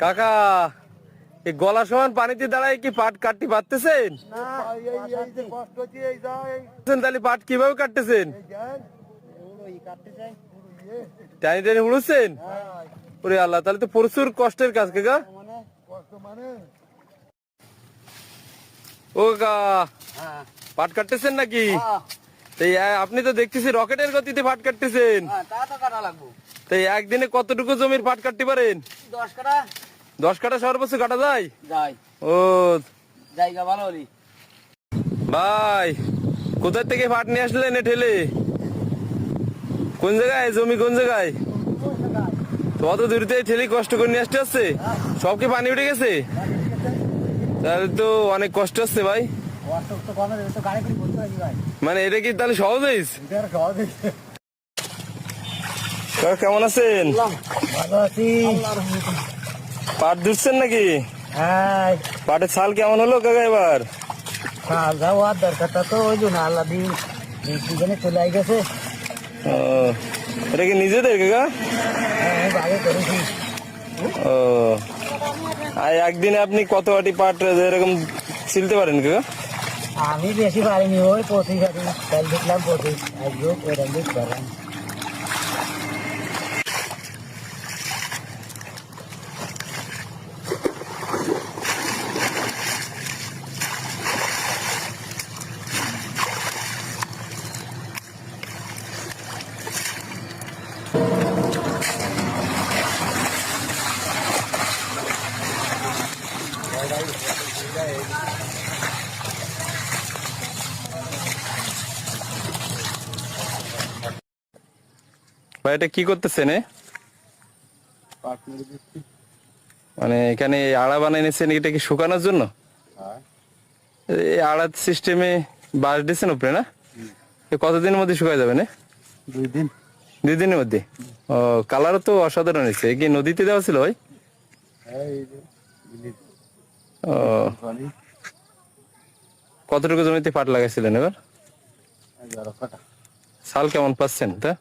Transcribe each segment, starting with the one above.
কাকা এই গলা সমান পানিতে দাঁড়ায় কি পাট কাটতে পারতেছেন? তাহলে পাট কিভাবে কাটতেছেন? টানি টানি উড়ুচ্ছেন? ওরে আল্লাহ, তাহলে তো প্রচুর কষ্টের কাজ কাকা। ও কাকা, পাট কাটতেছেন নাকি? এই আপনি তো দেখতেছি রকেটের গতিতে পাট কাটতেছেন। তাই একদিনে কতটুকু জমির পাট কাটতে পারেন? 10 কাঠা। 10 কাঠা সর্বোচ্চ কাটা যায়? ও জায়গা ভালো হলি। ভাই, কোথা থেকে পাট নিয়ে আসলেন এ ঠেলে? কোন জায়গায় জমি, কোন জায়গায়? অত দূর থেকে ঠেলে কষ্ট করে নিয়ে আসতে হচ্ছে? সব কি পানি উঠে গেছে? তাহলে তো অনেক কষ্ট হচ্ছে ভাই। মানে এটা কি তাহলে সহজ হয়েছে? কেমন আছেন? ভালো আছি। পাট ধুচ্ছেন নাকি? হ্যাঁ, পাটের ছাল কেমন হলো কাকা এবার? কাল যাওয়ার দরকারটা তো ওই জন্য আল্লাহ দিন সিজনে চলে গেছে। ও, এটা কি নিজেদের কাকা? আমি আগে করেছি। ও, আর একদিনে আপনি কত আটি পাট এরকম ছিলতে পারেন কাকা? আমি বেশি পারিনি, ওই 25 আটি কাল দেখলাম 25, আজকেও এরকম দিতে পারলাম। ভাই এটা কি করতেছেন? মানে এখানে আড়া বানাই নিয়েছেন, এটা কি শুকানোর জন্য? এই আড়ার সিস্টেমে বাঁশ দিচ্ছেন উপরে না? কতদিনের মধ্যে শুকায় যাবে না? 2 দিন। 2 দিনের মধ্যে? ও, কালারও তো অসাধারণ হয়েছে। কি নদীতে দেওয়া ছিল ভাই? ও, কতটুকু জমিতে পাট লাগাইছিলেন এবার? 11 কাঠা। সাল কেমন পাচ্ছেন তা?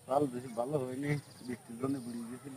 কাল বেশি ভালো হয়নি, বৃষ্টির জন্য বুড়িয়ে গেছিল।